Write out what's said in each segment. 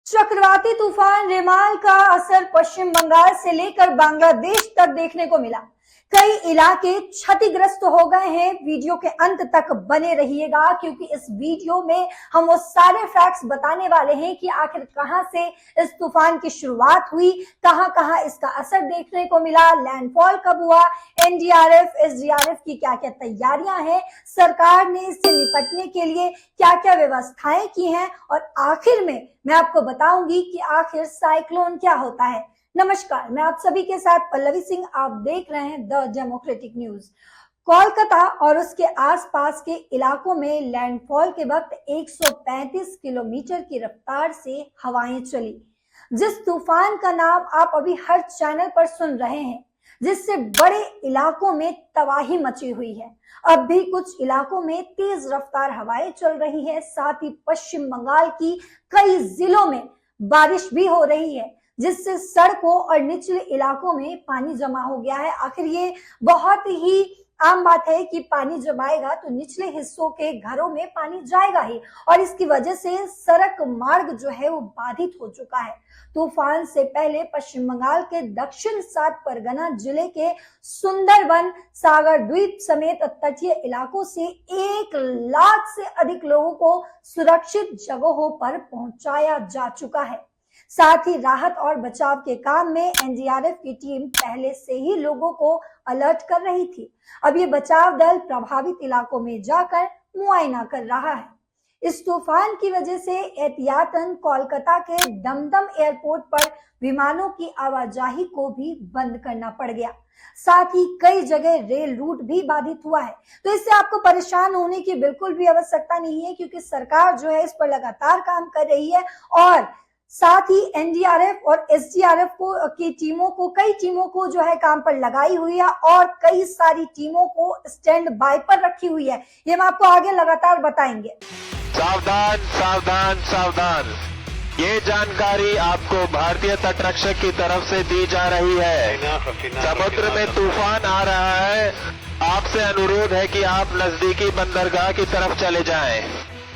चक्रवाती तूफान रेमाल का असर पश्चिम बंगाल से लेकर बांग्लादेश तक देखने को मिला। कई इलाके क्षतिग्रस्त हो गए हैं। वीडियो के अंत तक बने रहिएगा क्योंकि इस वीडियो में हम वो सारे फैक्ट्स बताने वाले हैं कि आखिर कहां से इस तूफान की शुरुआत हुई, कहां कहां इसका असर देखने को मिला, लैंडफॉल कब हुआ, एनडीआरएफ एसडीआरएफ की क्या क्या तैयारियां हैं, सरकार ने इससे निपटने के लिए क्या क्या व्यवस्थाएं की हैं और आखिर में मैं आपको बताऊंगी कि आखिर साइक्लोन क्या होता है। नमस्कार, मैं आप सभी के साथ पल्लवी सिंह। आप देख रहे हैं द डेमोक्रेटिक न्यूज। कोलकाता और उसके आसपास के इलाकों में लैंडफॉल के वक्त 135 किलोमीटर की रफ्तार से हवाएं चली। जिस तूफान का नाम आप अभी हर चैनल पर सुन रहे हैं, जिससे बड़े इलाकों में तबाही मची हुई है। अब भी कुछ इलाकों में तेज रफ्तार हवाएं चल रही है। साथ ही पश्चिम बंगाल की कई जिलों में बारिश भी हो रही है, जिससे सड़कों और निचले इलाकों में पानी जमा हो गया है। आखिर ये बहुत ही आम बात है कि पानी जमाएगा तो निचले हिस्सों के घरों में पानी जाएगा ही, और इसकी वजह से सड़क मार्ग जो है वो बाधित हो चुका है। तूफान से पहले पश्चिम बंगाल के दक्षिण 7 परगना जिले के सुंदरबन, सागर द्वीप समेत तटीय इलाकों से 1 लाख से अधिक लोगों को सुरक्षित जगहों पर पहुंचाया जा चुका है। साथ ही राहत और बचाव के काम में एनडीआरएफ की टीम पहले से ही लोगों को अलर्ट कर रही थी। अब ये बचाव दल प्रभावित इलाकों में जाकर मुआयना कर रहा है। इस तूफान की वजह से एहतियातन कोलकाता के दमदम एयरपोर्ट पर विमानों की आवाजाही को भी बंद करना पड़ गया। साथ ही कई जगह रेल रूट भी बाधित हुआ है। तो इससे आपको परेशान होने की बिल्कुल भी आवश्यकता नहीं है, क्योंकि सरकार जो है इस पर लगातार काम कर रही है और साथ ही एनडीआरएफ और एसडीआरएफ की टीमों को, कई टीमों को जो है काम पर लगाई हुई है और कई सारी टीमों को स्टैंड बाय पर रखी हुई है। ये हम आपको आगे लगातार बताएंगे। सावधान सावधान सावधान, ये जानकारी आपको भारतीय तटरक्षक की तरफ से दी जा रही है। समुद्र में तूफान आ रहा है। आपसे अनुरोध है कि आप नजदीकी बंदरगाह की तरफ चले जाएं।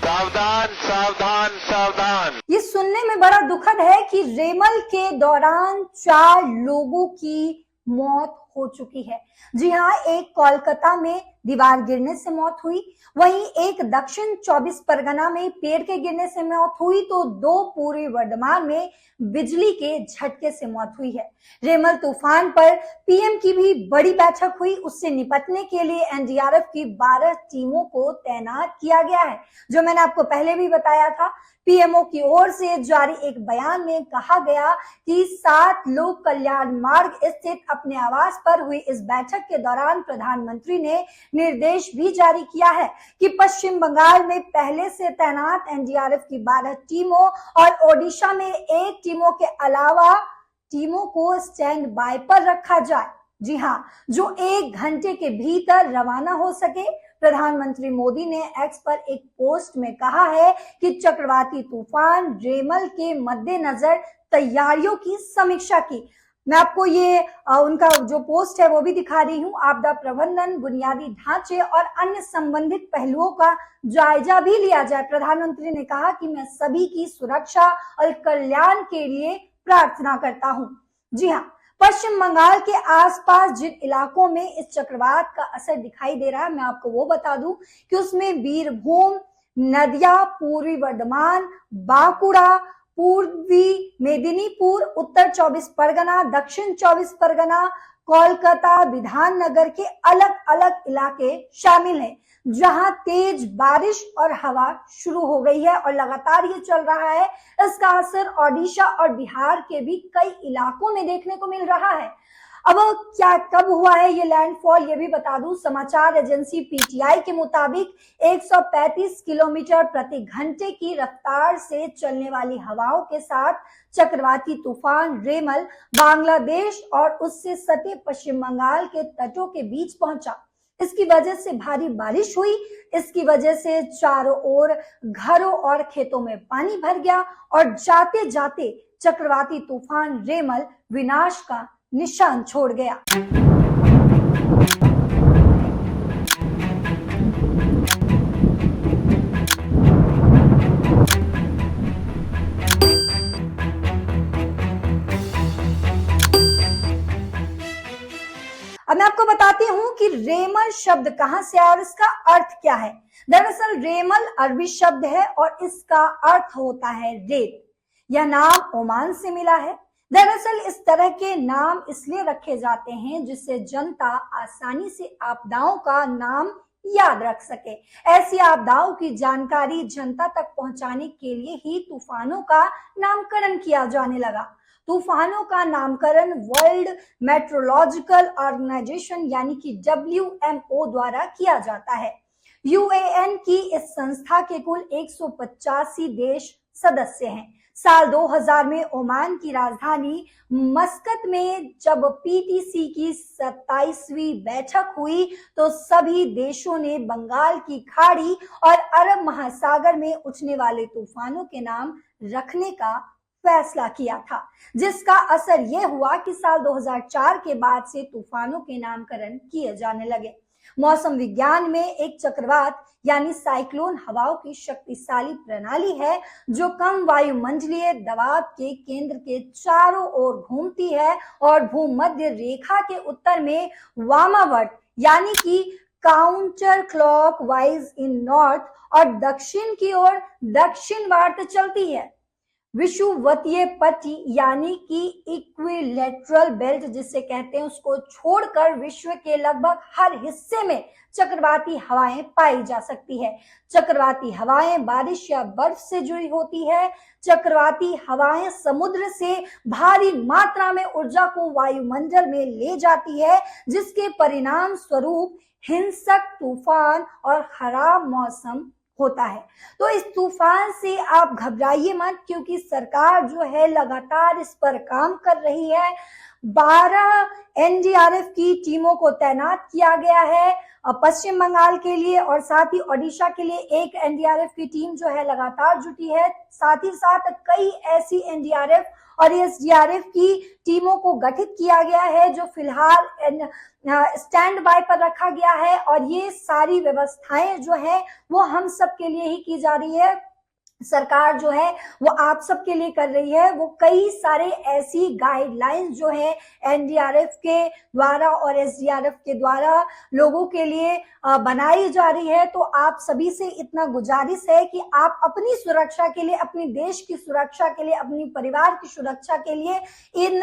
सावधान सावधान सावधान। ये सुनने में बड़ा दुखद है कि रेमल के दौरान 4 लोगों की मौत हो चुकी है। जी हाँ, एक कोलकाता में दीवार गिरने से मौत हुई, वहीं एक दक्षिण 24 परगना में पेड़ के गिरने से मौत हुई, तो 2 पूर्वी वर्धमान में बिजली के झटके से मौत हुई है। रेमल तूफान पर पीएम की भी बड़ी बैठक हुई। उससे निपटने के लिए एनडीआरएफ की 12 टीमों को तैनात किया गया है, जो मैंने आपको पहले भी बताया था। पीएमओ की ओर से जारी एक बयान में कहा गया कि 7 लोक कल्याण मार्ग स्थित अपने आवास पर हुई इस बैठक के दौरान प्रधानमंत्री ने निर्देश भी जारी किया है कि पश्चिम बंगाल में पहले से तैनात एनडीआरएफ की 12 टीमों और ओडिशा में 1 टीमों के अलावा टीमों को स्टैंड बाय पर रखा जाए। जी हाँ, जो 1 घंटे के भीतर रवाना हो सके। प्रधानमंत्री मोदी ने एक्स पर एक पोस्ट में कहा है कि चक्रवाती तूफान रेमल के मद्देनजर तैयारियों की समीक्षा की। मैं आपको ये उनका जो पोस्ट है वो भी दिखा रही हूँ। आपदा प्रबंधन, बुनियादी ढांचे और अन्य संबंधित पहलुओं का जायजा भी लिया जाए। प्रधानमंत्री ने कहा कि मैं सभी की सुरक्षा और कल्याण के लिए प्रार्थना करता हूँ। जी हाँ, पश्चिम बंगाल के आसपास जिन इलाकों में इस चक्रवात का असर दिखाई दे रहा है, मैं आपको वो बता दूं कि उसमें बीरभूम, नदिया, पूर्वी वर्धमान, बांकुड़ा, पूर्वी मेदिनीपुर, उत्तर 24 परगना, दक्षिण 24 परगना, कोलकाता, विधाननगर के अलग अलग इलाके शामिल हैं, जहां तेज बारिश और हवा शुरू हो गई है और लगातार ये चल रहा है। इसका असर ओडिशा और बिहार के भी कई इलाकों में देखने को मिल रहा है। अब क्या कब हुआ है ये लैंडफॉल, ये भी बता दूं। समाचार एजेंसी पीटीआई के मुताबिक 135 किलोमीटर प्रति घंटे की रफ्तार से चलने वाली हवाओं के साथ चक्रवाती तूफान रेमल बांग्लादेश और उससे सटे पश्चिम बंगाल के तटों के बीच पहुंचा। इसकी वजह से भारी बारिश हुई। इसकी वजह से चारों ओर घरों और खेतों में पानी भर गया और जाते जाते चक्रवाती तूफान रेमल विनाश का निशान छोड़ गया। आपको बताती हूं कि रेमल शब्द कहां से आया और इसका अर्थ क्या है। दरअसल रेमल अरबी शब्द है और इसका अर्थ होता है रेत। यह नाम ओमान से मिला है। दरअसल इस तरह के नाम इसलिए रखे जाते हैं जिससे जनता आसानी से आपदाओं का नाम याद रख सके। ऐसी आपदाओं की जानकारी जनता तक पहुंचाने के लिए ही तूफानों का नामकरण किया जाने लगा। तूफानों का नामकरण वर्ल्ड मेट्रोलॉजिकल ऑर्गेनाइजेशन यानी कि WMO द्वारा किया जाता है। UN की इस संस्था के कुल 185 देश सदस्य हैं। साल 2000 में ओमान की राजधानी मस्कत में जब PTC की 27वीं बैठक हुई तो सभी देशों ने बंगाल की खाड़ी और अरब महासागर में उठने वाले तूफानों के नाम रखने का फैसला किया था, जिसका असर यह हुआ कि साल 2004 के बाद से तूफानों के नामकरण किए जाने लगे। मौसम विज्ञान में एक चक्रवात यानी साइक्लोन हवाओं की शक्तिशाली प्रणाली है जो कम वायुमंडलीय दबाव के केंद्र के चारों ओर घूमती है और भूमध्य रेखा के उत्तर में वामावर्त यानी कि काउंटर क्लॉक वाइज इन नॉर्थ और दक्षिण की ओर दक्षिणवार्त चलती है। विषुवतीय पट्टी यानी कि इक्विलेटरल बेल्ट जिसे कहते हैं उसको छोड़कर विश्व के लगभग हर हिस्से में चक्रवाती हवाएं पाई जा सकती है। चक्रवाती हवाएं बारिश या बर्फ से जुड़ी होती है। चक्रवाती हवाएं समुद्र से भारी मात्रा में ऊर्जा को वायुमंडल में ले जाती है जिसके परिणाम स्वरूप हिंसक तूफान और खराब मौसम होता है। तो इस तूफान से आप घबराइए मत क्योंकि सरकार जो है लगातार इस पर काम कर रही है। 12 NDRF की टीमों को तैनात किया गया है पश्चिम बंगाल के लिए और साथ ही ओडिशा के लिए एक NDRF की टीम जो है लगातार जुटी है। साथ ही साथ कई ऐसी NDRF और SDRF की टीमों को गठित किया गया है जो फिलहाल स्टैंड बाय पर रखा गया है और ये सारी व्यवस्थाएं जो है वो हम सब के लिए ही की जा रही है। सरकार जो है वो आप सबके लिए कर रही है। वो कई सारे ऐसी गाइडलाइंस जो है NDRF के द्वारा और SDRF के द्वारा लोगों के लिए बनाई जा रही है। तो आप सभी से इतना गुजारिश है कि आप अपनी सुरक्षा के लिए, अपने देश की सुरक्षा के लिए, अपनी परिवार की सुरक्षा के लिए इन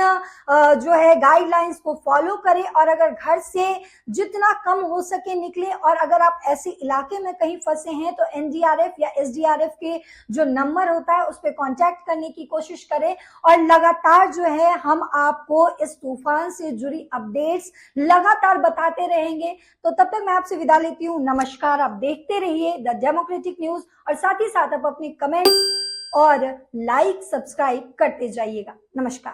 जो है गाइडलाइंस को फॉलो करें और अगर घर से जितना कम हो सके निकले और अगर आप ऐसे इलाके में कहीं फंसे हैं तो NDRF या SDRF के जो नंबर होता है उस पर कांटेक्ट करने की कोशिश करें और लगातार जो है हम आपको इस तूफान से जुड़ी अपडेट्स लगातार बताते रहेंगे। तो तब तक मैं आपसे विदा लेती हूँ। नमस्कार। आप देखते रहिए द डेमोक्रेटिक न्यूज और साथ ही साथ आप अपने कमेंट्स और लाइक सब्सक्राइब करते जाइएगा। नमस्कार।